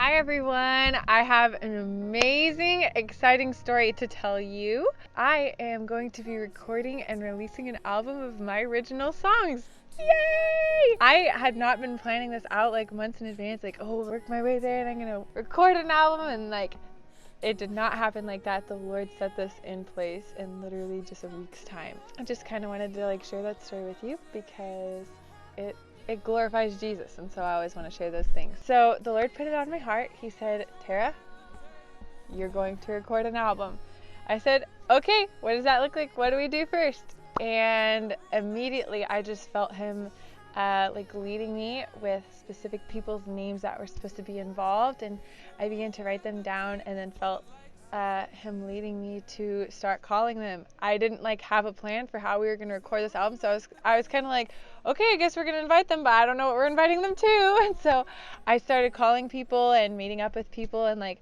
Hi everyone, I have an amazing, exciting story to tell you. I am going to be recording and releasing an album of my original songs. Yay! I had not been planning this out like months in advance, like, oh, work my way there and I'm gonna record an album, and like, it did not happen like that. The Lord set this in place in literally just a week's time. I just kind of wanted to like share that story with you because it glorifies Jesus, and so I always want to share those things. So the Lord put it on my heart. He said, Tara, you're going to record an album. I said, okay, what does that look like? What do we do first? And immediately I just felt him like leading me with specific people's names that were supposed to be involved, and I began to write them down, and then felt him leading me to start calling them. I didn't like have a plan for how we were going to record this album, so I was kind of like, okay, I guess we're going to invite them, but I don't know what we're inviting them to. And so I started calling people and meeting up with people and like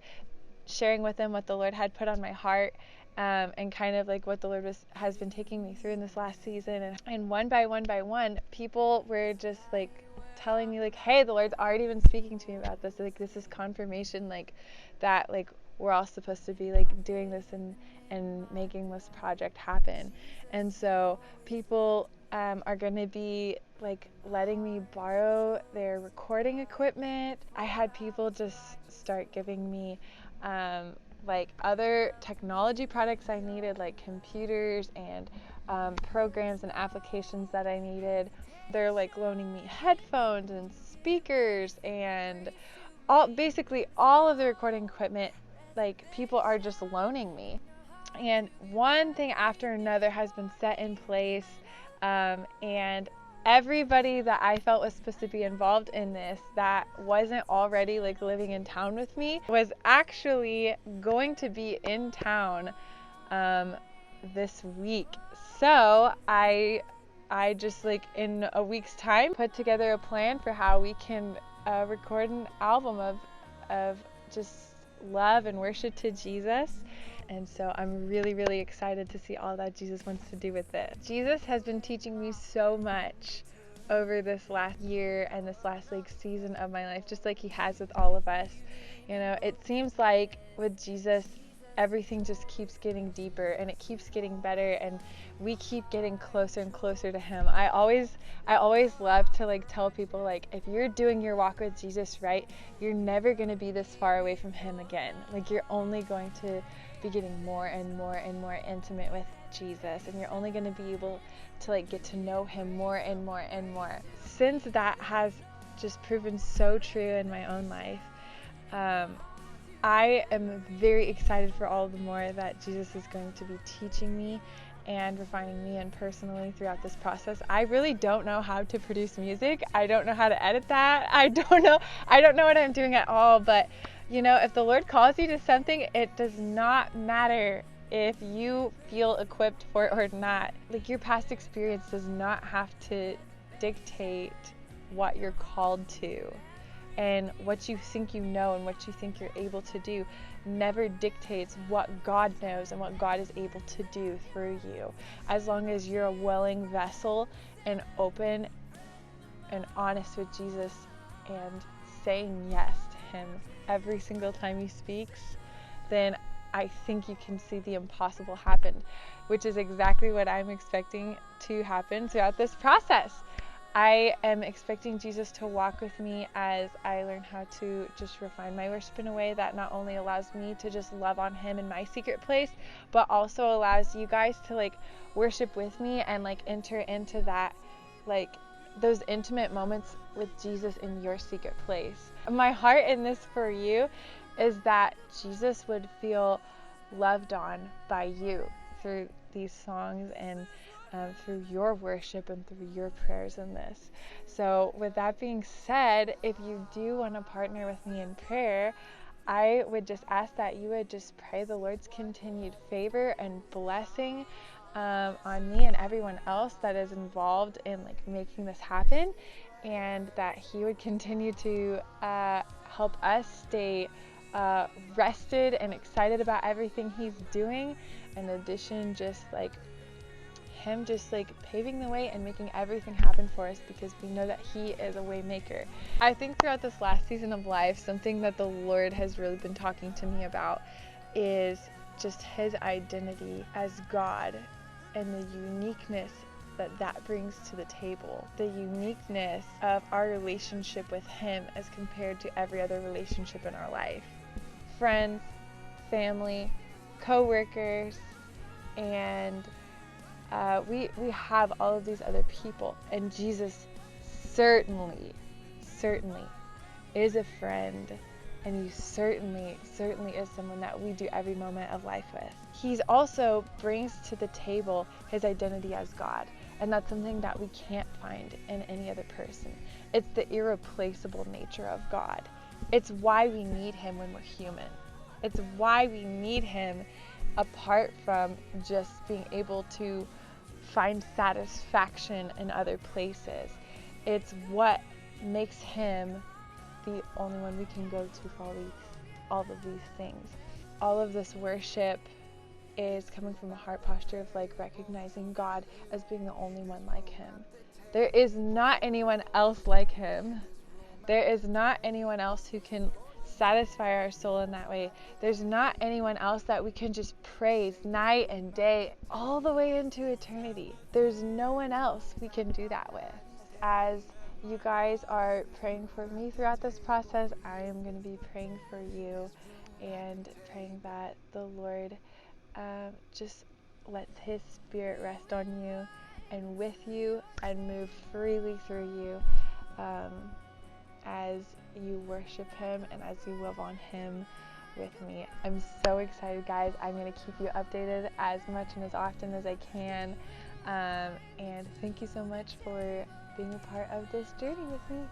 sharing with them what the Lord had put on my heart, and kind of like what the Lord has been taking me through in this last season. And one by one, people were just like telling me like, hey, the Lord's already been speaking to me about this. Like, this is confirmation, like that, like we're all supposed to be like doing this and making this project happen. And so people are going to be like letting me borrow their recording equipment. I had people just start giving me like other technology products I needed, like computers and programs and applications that I needed. They're like loaning me headphones and speakers and basically all of the recording equipment. Like, people are just loaning me, and one thing after another has been set in place, and everybody that I felt was supposed to be involved in this that wasn't already like living in town with me was actually going to be in town this week. So I just like in a week's time put together a plan for how we can record an album of just love and worship to Jesus. And so I'm really, really excited to see all that Jesus wants to do with it. Jesus has been teaching me so much over this last year and this last like season of my life, just like he has with all of us. You know, it seems like with Jesus, everything just keeps getting deeper and it keeps getting better, and we keep getting closer and closer to him. I always love to like tell people, like, if you're doing your walk with Jesus right, you're never going to be this far away from him again. Like, you're only going to be getting more and more and more intimate with Jesus, and you're only going to be able to like get to know him more and more and more. Since that has just proven so true in my own life, I am very excited for all the more that Jesus is going to be teaching me and refining me and personally throughout this process. I really don't know how to produce music. I don't know how to edit that. I don't know what I'm doing at all. But you know, if the Lord calls you to something, it does not matter if you feel equipped for it or not. Like, your past experience does not have to dictate what you're called to. And what you think you know and what you think you're able to do never dictates what God knows and what God is able to do through you. As long as you're a willing vessel and open and honest with Jesus and saying yes to him every single time he speaks, then I think you can see the impossible happen, which is exactly what I'm expecting to happen throughout this process. I am expecting Jesus to walk with me as I learn how to just refine my worship in a way that not only allows me to just love on him in my secret place, but also allows you guys to like worship with me and like enter into that, like those intimate moments with Jesus in your secret place. My heart in this for you is that Jesus would feel loved on by you through these songs and through your worship and through your prayers in this. So with that being said, if you do want to partner with me in prayer, I would just ask that you would just pray the Lord's continued favor and blessing on me and everyone else that is involved in like making this happen, and that he would continue to help us stay rested and excited about everything he's doing. In addition, just like him just like paving the way and making everything happen for us, because we know that he is a way maker. I think throughout this last season of life, something that the Lord has really been talking to me about is just his identity as God and the uniqueness that brings to the table, the uniqueness of our relationship with him as compared to every other relationship in our life. Friends, family, co-workers, and we have all of these other people, and Jesus certainly is a friend, and he certainly is someone that we do every moment of life with. He also brings to the table his identity as God, and that's something that we can't find in any other person. It's the irreplaceable nature of God. It's why we need him when we're human. It's why we need him apart from just being able to find satisfaction in other places. It's what makes him the only one we can go to for all of these things. All of this worship is coming from a heart posture of like recognizing God as being the only one like him. There is not anyone else like him. There is not anyone else who can satisfy our soul in that way. There's not anyone else that we can just praise night and day all the way into eternity. There's no one else we can do that with. As you guys are praying for me throughout this process, I am going to be praying for you and praying that the Lord just lets his spirit rest on you and with you and move freely through you as you worship him and as you love on him with me. I'm so excited, guys. I'm going to keep you updated as much and as often as I can. And thank you so much for being a part of this journey with me.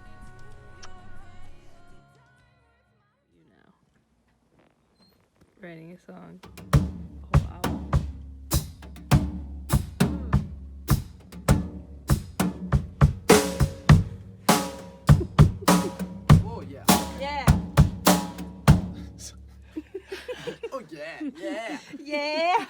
Writing a song. Oh, wow. Oh yeah. Yeah. Oh yeah. Yeah. Yeah.